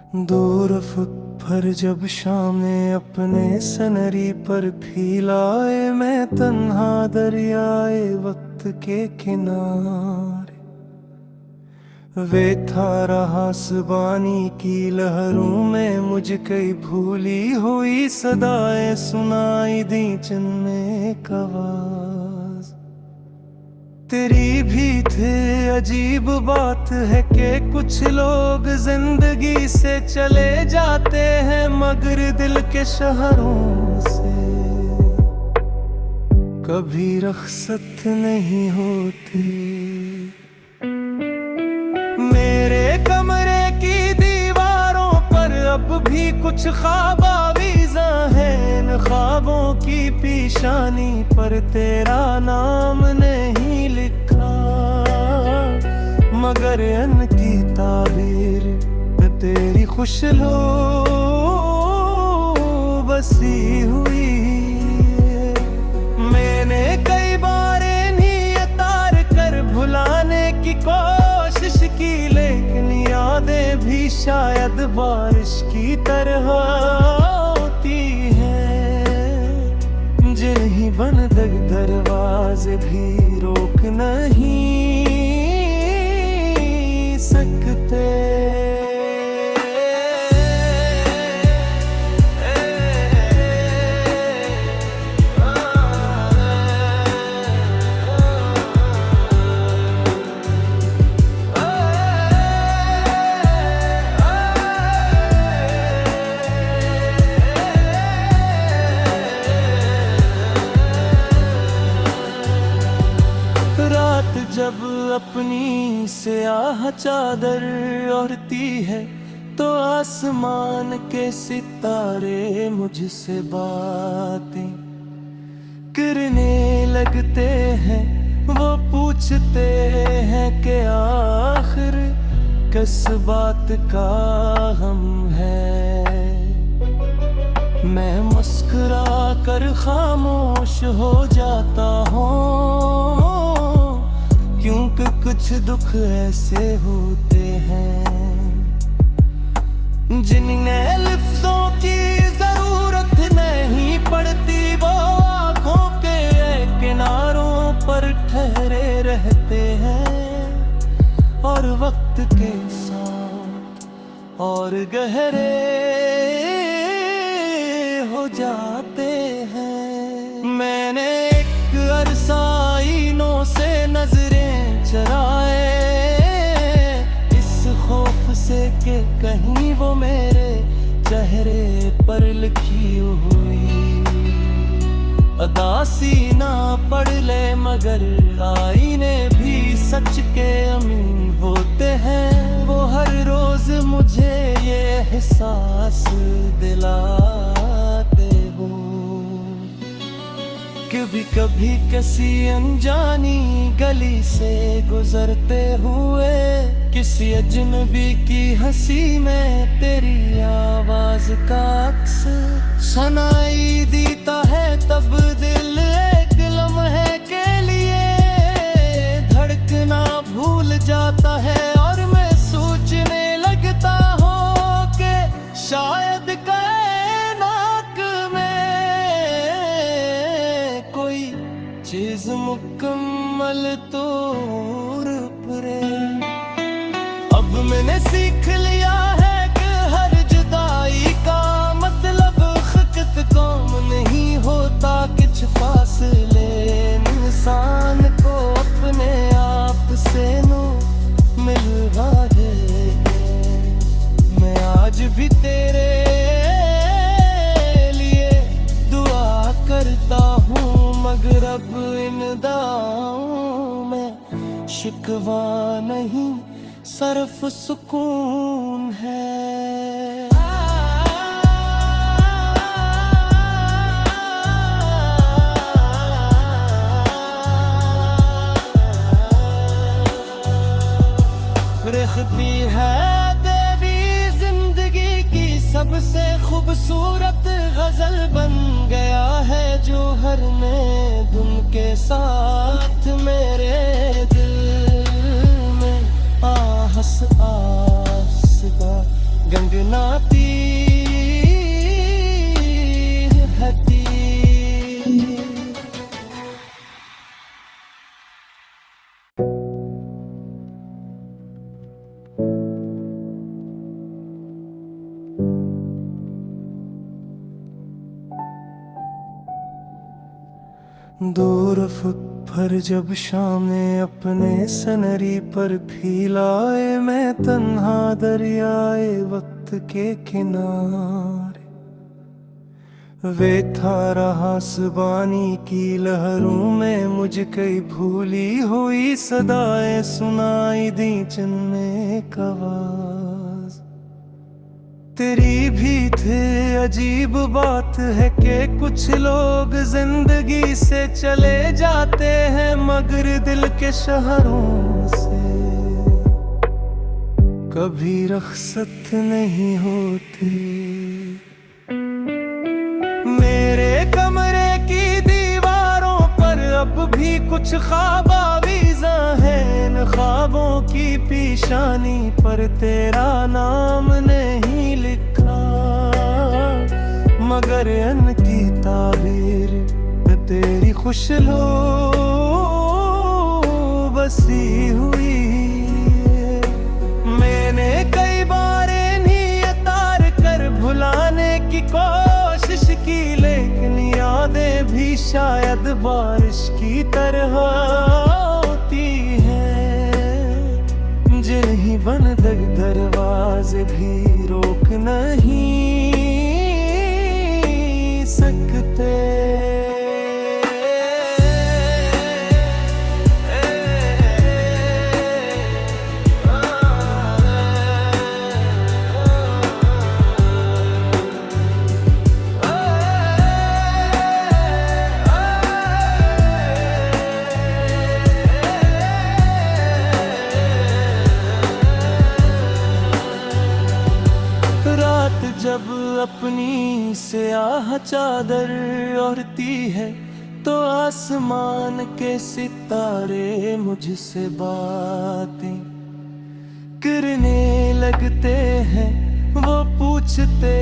दूर अफ़क़ पर जब शामें अपने सनरी पर फीलाए, मैं तन्हा दरियाए वक्त के किनारे। वे था रहा ज़बानी की लहरों में, मुझ कई भूली हुई सदाएं सुनाई दी जिनमें एक आवाज़ तेरी भी थे। अजीब बात है कि कुछ लोग जिंदगी से चले जाते हैं, मगर दिल के शहरों से कभी रुखसत नहीं होते। मेरे कमरे की दीवारों पर अब भी कुछ ख्वाब आवीज़ा हैं, इन ख्वाबों की पेशानी पर तेरा नाम नहीं लिखा, मगर अनकी ताबीर में तेरी खुशलो बसी हुई है। मैंने कई बार इन्हीं तार कर भुलाने की कोशिश की, लेकिन यादें भी शायद बारिश की तरह होती हैं, जिन्हीं बंद दरवाजे भी रोक नहीं सकते। जब अपनी स्याह चादर ओढ़ती है, तो आसमान के सितारे मुझसे बातें करने लगते हैं। वो पूछते हैं कि आखिर किस बात का गम है। मैं मुस्कुरा कर खामोश हो जाता हूँ, क्योंकि कुछ दुख ऐसे होते हैं जिन्हें लफ्ज़ों की जरूरत नहीं पड़ती। वो आँखों के किनारों पर ठहरे रहते हैं और वक्त के साथ और गहरे हो जाते हैं। मैंने एक अरसाइनों से नजरें चराए, इस खौफ से कि कहीं वो मेरे चेहरे पर लिखी हुई अदासी ना पढ़ ले, मगर आईने भी सच के अमीन होते हैं। वो हर रोज मुझे ये एहसास दिलाते हो, कभी कभी किसी अनजानी गली से गुजरते हुए, किसी अजनबी की हंसी में तेरी आवाज का अक्स सुनाई देता है। तब दिल एक लम्हे के लिए धड़कना भूल जाता है और मैं सोचने लगता हूँ कि शायद कायनात में कोई चीज मुकम्मल तौर पर है। अब मैंने सीख लिया है कि हर जुदाई का मतलब खिकत कौम नहीं होता। कुछ फासले इंसान को अपने आप से नो मिलवा है। मैं आज भी तेरे लिए दुआ करता हूँ, मगर अब इन दुआओं में शिकवा नहीं सिर्फ सुकून है। रेखती है तेरी जिंदगी की सबसे खूबसूरत गजल बन गया है जौहर में धुन के साथ मेरे दिल में आहस आस का गंगना दूर पर जब शामें अपने सनरी पर भी लाए, मैं तन्हा दरियाए वक्त के किनारे। वे था रहा सुबानी की लहरों में, मुझ कई भूली हुई सदाएं सुनाई दी जिनमें एक आवाज तेरी भी थे। अजीब बात है कि कुछ लोग जिंदगी से चले जाते हैं, मगर दिल के शहरों से कभी रुखसत नहीं होती। मेरे कमरे की दीवारों पर अब भी कुछ ख्वाब आवीज़ा हैं, इन ख्वाबों की पेशानी पर तेरा नाम नहीं लिखा, मगर अनकी ताबीर में तेरी खुशलो बसी हुई है। मैंने कई बार इन्हीं तार कर भुलाने की कोशिश की, लेकिन यादें भी शायद बारिश की तरह होती हैं, जिन्हीं बंद दरवाजे भी रोक नहीं सकते। जब अपनी स्याह चादर ओढ़ती है तो आसमान के सितारे मुझसे बातें करने लगते हैं। वो पूछते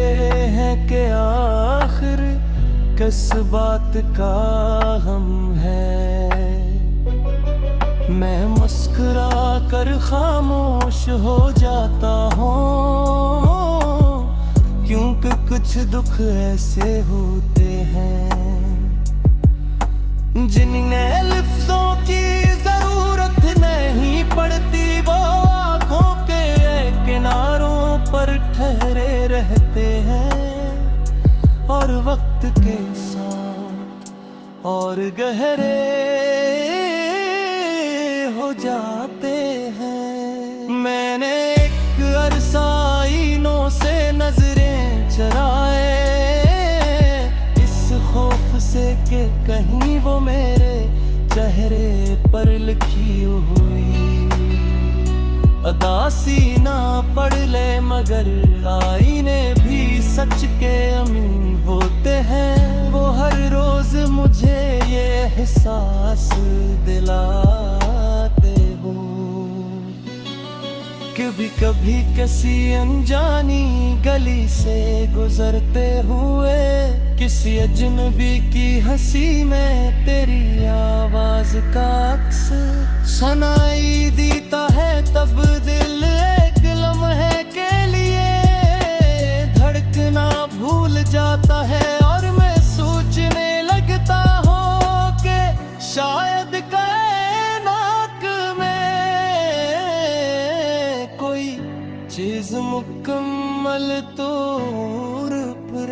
हैं कि आखिर किस बात का गम है। मैं मुस्कुरा कर खामोश हो जाता हूँ, क्योंकि कुछ दुख ऐसे होते हैं जिन्हें लफ्ज़ों की जरूरत नहीं पड़ती। वो आँखों के किनारों पर ठहरे रहते हैं और वक्त के साथ और गहरे हो जाते हैं। मैंने एक अरसाइनों से नजरें चराए, इस खौफ से कि कहीं वो मेरे चेहरे पर लिखी हुई अदासी ना पढ़ ले, मगर आईने भी सच के अमीन होते हैं। वो हर रोज मुझे ये एहसास दिलाते हो, कभी कभी किसी अनजानी गली से गुजरते हुए किसी अजनबी की हंसी में तेरी आवाज का अक्स सुनाई देता है। तब दिल एक लम्हे के लिए धड़कना भूल जाता है और मैं सोचने लगता हूँ कि शायद कायनात में कोई चीज मुकम्मल तौर पर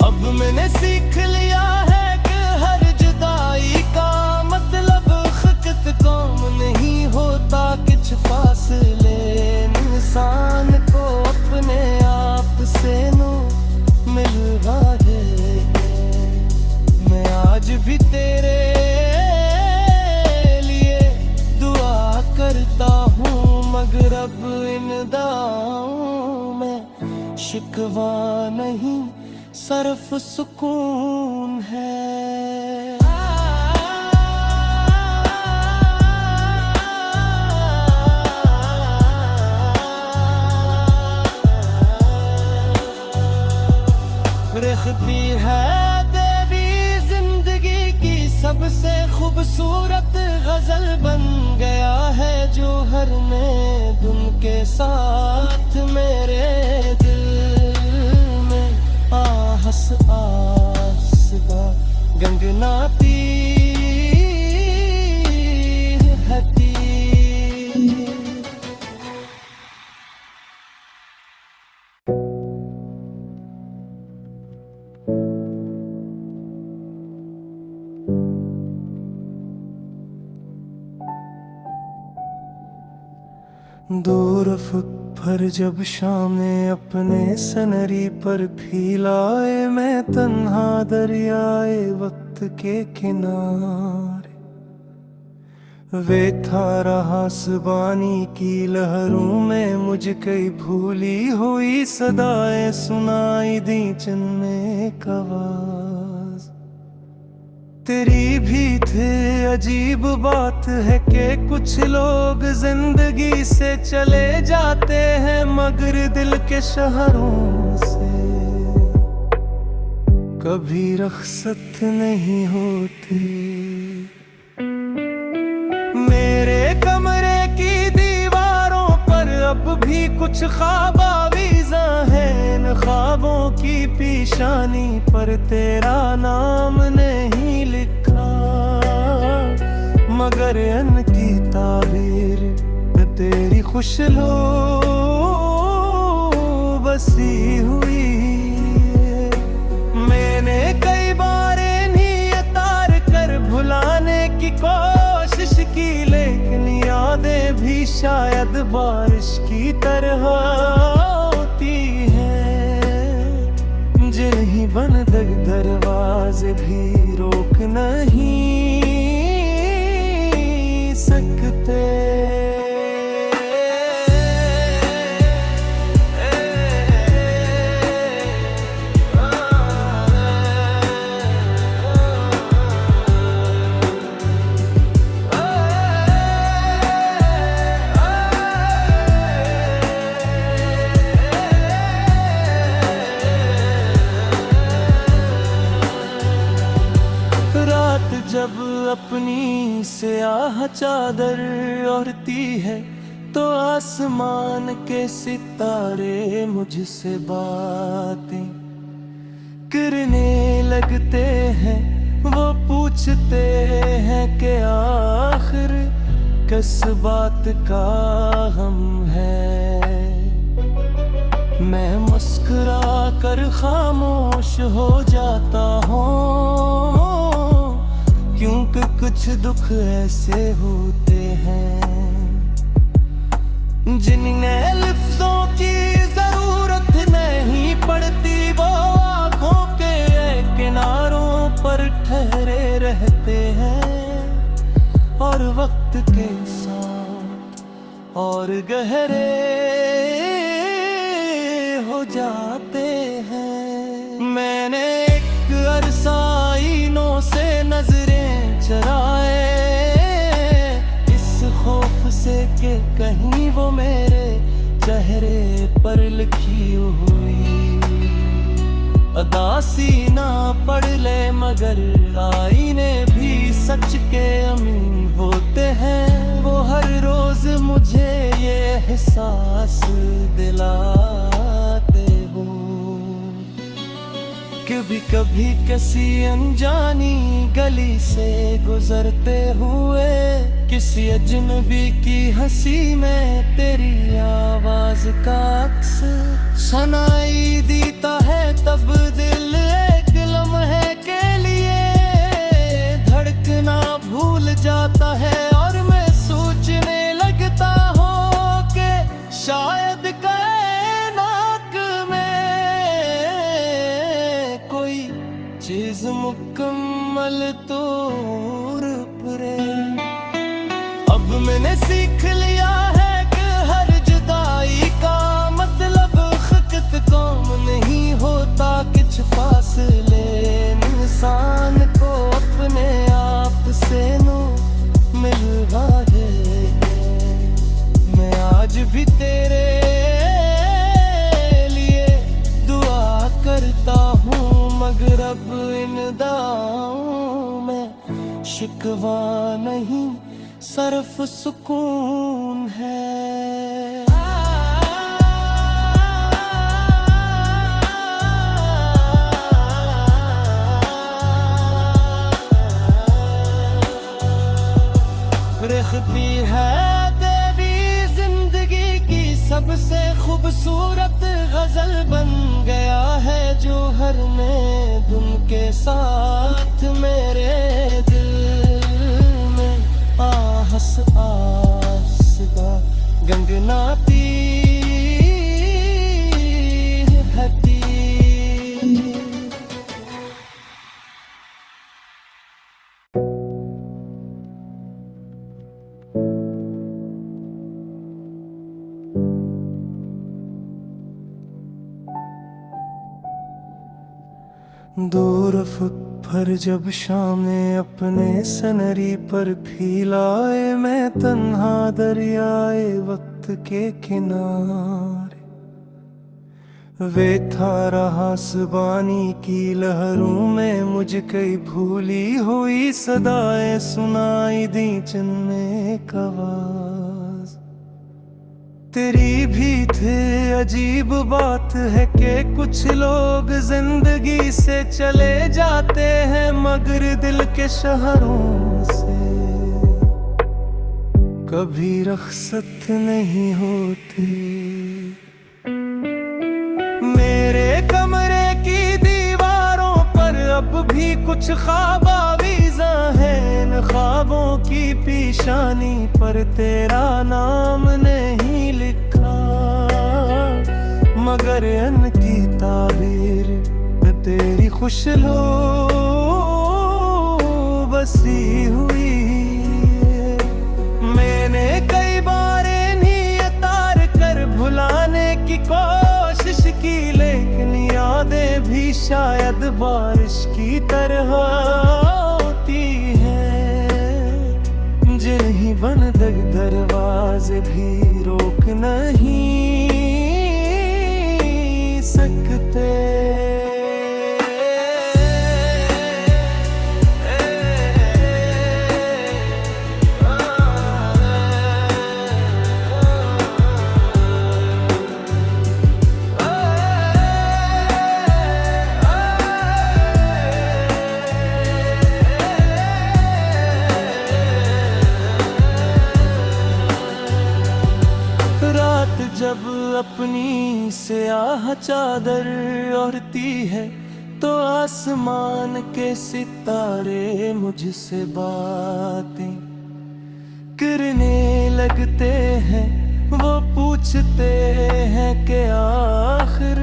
अब मैंने सीख लिया है कि हर जुदाई का मतलब खकत कौम नहीं होता। कुछ फासले इंसान को अपने आप से नो मिलवा है। मैं आज भी तेरे लिए दुआ करता हूँ, मगर अब इन दाओं में शिकवा नहीं सिर्फ सुकून है। रखती है तेरी जिंदगी की सबसे खूबसूरत गजल बन गया है जो हर ने धुन के साथ मेरे दिल में आहस आसदा गंगनाती हती। दूर पर जब शाम ने अपने सनरी पर फैलाए, मैं तन्हा दरियाए वक्त के किनारे। वे था रहा सुबानी की लहरों में, मुझ कई भूली हुई सदाएं सुनाई दी जिनमें आवाज तेरी भी थे। अजीब बात है कि कुछ लोग जिंदगी से चले जाते हैं, मगर दिल के शहरों से कभी रुखसत नहीं होते। मेरे कमरे की दीवारों पर अब भी कुछ ख्वाब आवीज़ा है। इन ख्वाबों की पेशानी पर तेरा नाम नहीं लिखा, मगर इनकी ताबीर में तेरी खुशलो बसी हुई है। मैंने कई बार इन्हीं तार कर भुलाने की कोशिश की, लेकिन यादें भी शायद बारिश की तरह होती हैं, जिन्हीं बंद दरवाजे भी रोक नहीं सकते। जब अपनी स्याह चादर ओढ़ती है, तो आसमान के सितारे मुझसे बातें करने लगते हैं। वो पूछते हैं कि आखिर किस बात का गम है। मैं मुस्कुरा कर खामोश हो जाता हूँ, क्योंकि कुछ दुख ऐसे होते हैं जिन्हें लफ्जों की जरूरत नहीं पड़ती। वो आँखों के किनारों पर ठहरे रहते हैं और वक्त के साथ और गहरे हो जाते हैं। मैंने एक अरसाइनों से नजरें चराए, इस खौफ से कि कहीं वो मेरे चेहरे पर लिखी हुई अदासी ना पढ़ ले, मगर आईने भी सच के अमीन होते हैं। वो हर रोज मुझे ये एहसास दिलाते हो। कभी कभी किसी अनजानी गली से गुजरते हुए, किसी अजनबी की हंसी में तेरी आवाज का अक्स सुनाई देता है। तब दिल एक लम्हे के लिए धड़कना भूल जाता है और मैं सोचने लगता हूँ कि शायद कायनात में कोई चीज मुकम्मल तौर पर अब मैंने सीख लिया है कि हर जुदाई का मतलब खिकत कौम नहीं होता। कुछ फासले इंसान को अपने आप से नो मिलवा है। मैं आज भी तेरे लिए दुआ करता हूँ, मगर अब इन दाओं में शिकवा नहीं सिर्फ सुकून है। खूबसूरत गजल बन गया है जो हर में धुन के साथ मेरे दिल में आहस आसदा गंगनाती हती। दूर पर जब शामें अपने सनरी पर फीलाए, मैं तन्हा दरियाए वक्त के किनारे। वे था रहा सुबानी की लहरों में, मुझ कई भूली हुई सदाएं सुनाई दी जिनमें एक आवाज तेरी भी थे। अजीब बात है कि कुछ लोग जिंदगी से चले जाते हैं मगर दिल के शहरों से कभी रुखसत नहीं होते। मेरे कमरे की दीवारों पर अब भी कुछ ख्वाब आवीज़ा हैं, इन ख्वाबों की पेशानी पर तेरा नाम नहीं लिखा मगर इनकी ताबीर में तेरी खुशलो बसी हुई है। मैंने कई बार इन्हीं तार कर भुलाने की कोशिश की, लेकिन यादें भी शायद बारिश की तरह होती हैं जिन्हीं बंद दरवाजे भी रोक नहीं सकते। जब अपनी स्याह चादर ओढ़ती है तो आसमान के सितारे मुझसे बातें करने लगते हैं। वो पूछते हैं कि आखिर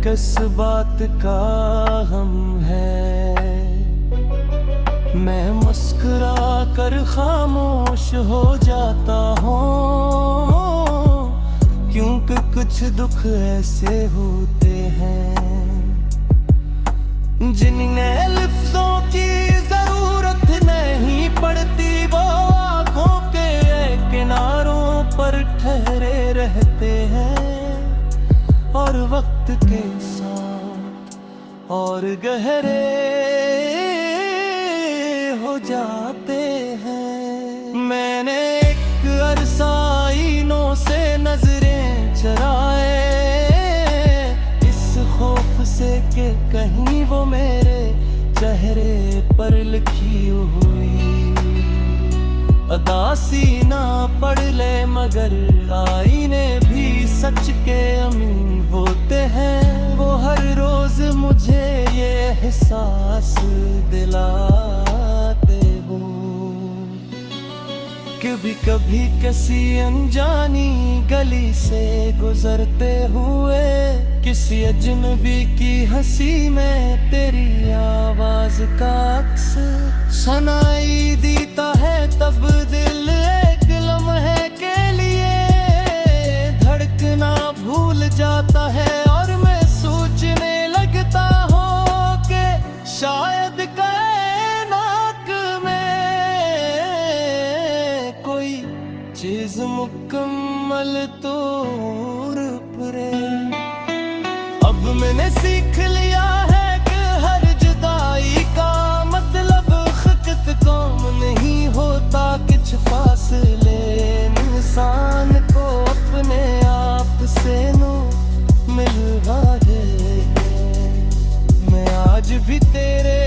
किस बात का गम है। मैं मुस्कुरा कर खामोश हो जाता हूँ क्योंकि कुछ दुख ऐसे होते हैं जिन्हें लफ्ज़ों की जरूरत नहीं पड़ती। वो आँखों के किनारों पर ठहरे रहते हैं और वक्त के साथ और गहरे हो जाते हैं। मैंने एक अरसाइनों से नजरें चराए इस खौफ से कि कहीं वो मेरे चेहरे पर लिखी हुई अदासी ना पढ़ ले, मगर आईने भी सच के अमीन होते हैं। वो हर रोज मुझे ये एहसास दिलाते हो कभी कभी किसी अनजानी गली से गुजरते हुए किसी अजनबी की हंसी में तेरी आवाज का अक्स सुनाई देता है। तब दिल एक लम्हे के लिए धड़कना भूल जाता है और मैं सोचने लगता हूँ कि शायद कायनात में कोई चीज मुकम्मल तौर पर अब मैंने सीख लिया है कि हर जुदाई का मतलब खत कौम नहीं होता। कुछ फासले इंसान को अपने आप से नो मिलवा दे। मैं आज भी तेरे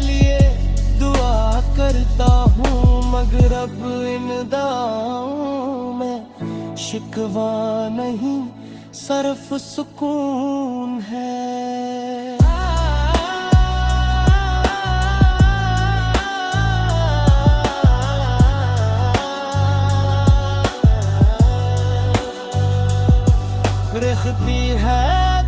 लिए दुआ करता हूँ मगर अब इन दाओं में शिकवा नहीं, सिर्फ सुकून है। लिखती है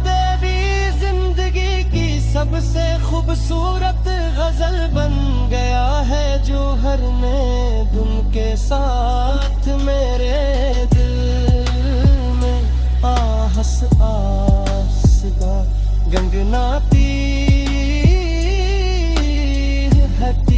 तेरी जिंदगी की सबसे खूबसूरत गजल, बन गया है जौहर में धुन के साथ मेरे दिल में। आहस आसदा गंगनाती हटी।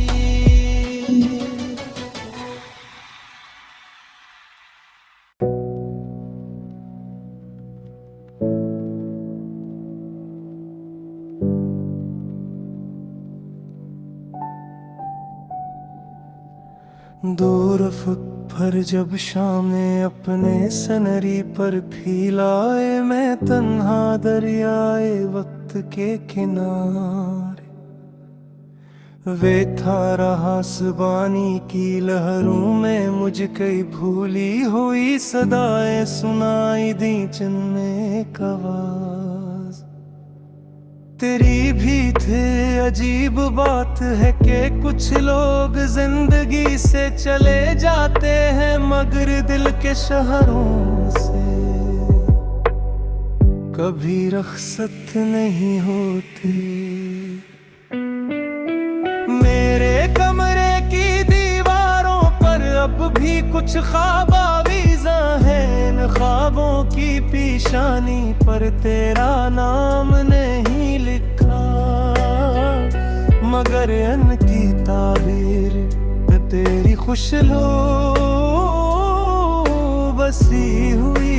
दूर अफक पर जब शाम ने अपने सनरी पर फैलाए, मैं तन्हा दरियाए वक्त के किनारे। वे था रहा सुबानी की लहरों में, मुझ कई भूली हुई सदाएं सुनाई दी जिनमें आवाज तेरी भी थे। अजीब बात है कि कुछ लोग जिंदगी से चले जाते हैं, मगर दिल के शहरों से कभी रुखसत नहीं होते। मेरे कमरे की दीवारों पर अब भी कुछ ख्वाब आवीज़ा हैं, इन ख्वाबों की पेशानी पर तेरा नाम नहीं लिखा, मगर अनकी ताबीर में तेरी खुशलो बसी हुई।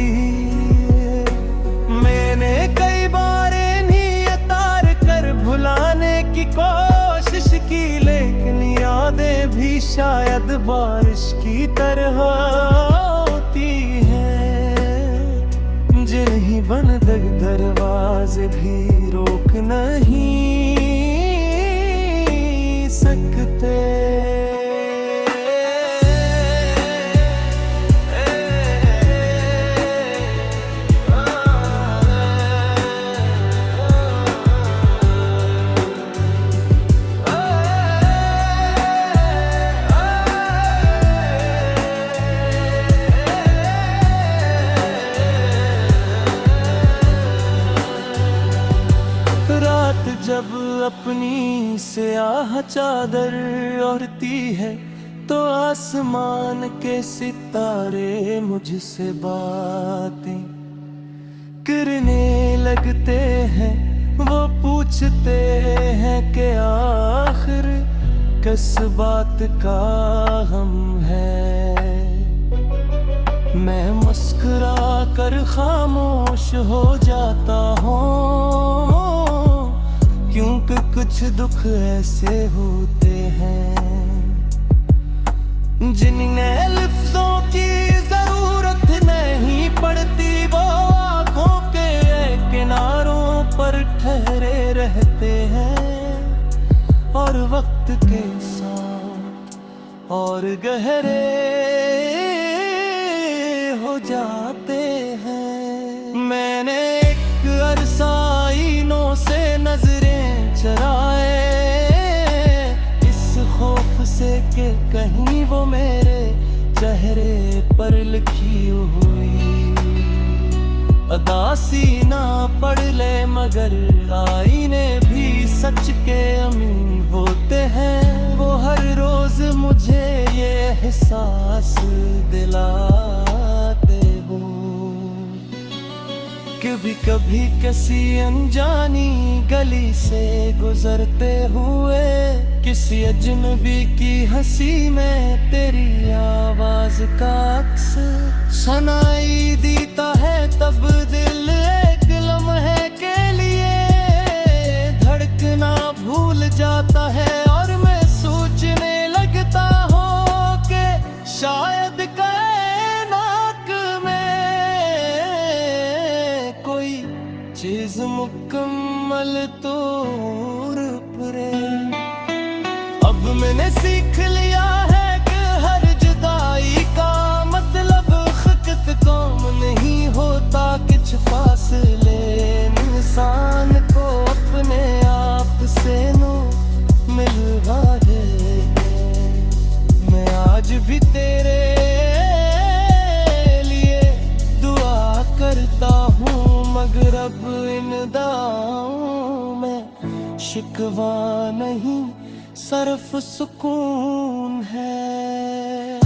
मैंने कई बार इन्हीं तार कर भुलाने की कोशिश की, लेकिन यादें भी शायद बारिश की तरह होती हैं, जिन्हीं बंद दरवाजे भी रोक नहीं सकते। जब अपनी स्याह चादर ओढ़ती है तो आसमान के सितारे मुझसे बातें करने लगते हैं। वो पूछते हैं कि आखिर किस बात का गम है। मैं मुस्कुरा कर खामोश हो जाता हूँ, क्योंकि कुछ दुख ऐसे होते हैं जिन्हें लफ्ज़ों की जरूरत नहीं पड़ती, वो आँखों के किनारों पर ठहरे रहते हैं और वक्त के साथ और गहरे हो जाते हैं। मैंने एक अरसाइनों से नजरें चराए, इस खौफ से कि कहीं वो मेरे चेहरे पर लिखी हुई अदासी ना पढ़ ले, मगर आईने भी सच के अमीन होते हैं। वो हर रोज मुझे ये एहसास दिलाते हो, कभी कभी किसी अनजानी गली से गुजरते हुए, किसी अजनबी की हंसी में तेरी आवाज का अक्स सुनाई देता है। तब दिल एक लम्हे के लिए धड़कना भूल जाता है और मैं सोचने लगता हूँ कि शायद कायनात में कोई चीज मुकम्मल तौर पर अब मैंने सीख लिया है कि हर जुदाई का मतलब खिकत को शिकवा नहीं सिर्फ सुकून है।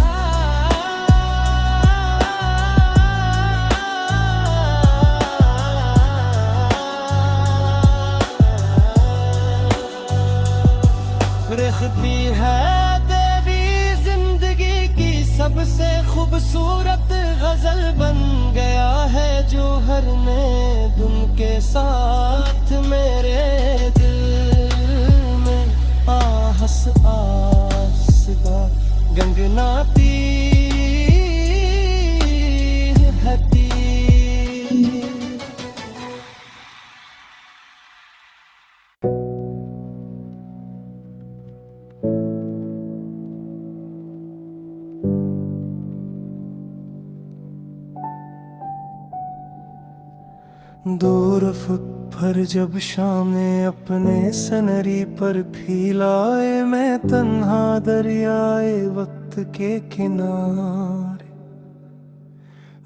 लिखती है देवी जिंदगी की सबसे खूबसूरत गजल, बन गया है जौहर ने दुम के साथ मेरे दिल में। आहस आसदा गंगनाती हती। दूर पर जब शामें अपने सनरी पर फैलाए, मैं तन्हा दरियाए वक्त के किनारे।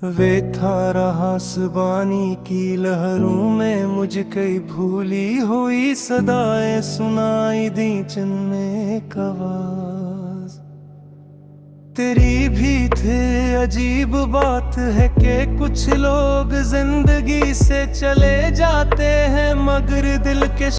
वे था रहा सुबानी की लहरों में, मुझ कई भूली हुई सदाएं सुनाई दी जिनमें एक आवाज तेरी भी थे। अजीब बात है कि कुछ लोग जिंदगी से चले जाते हैं, मगर दिल के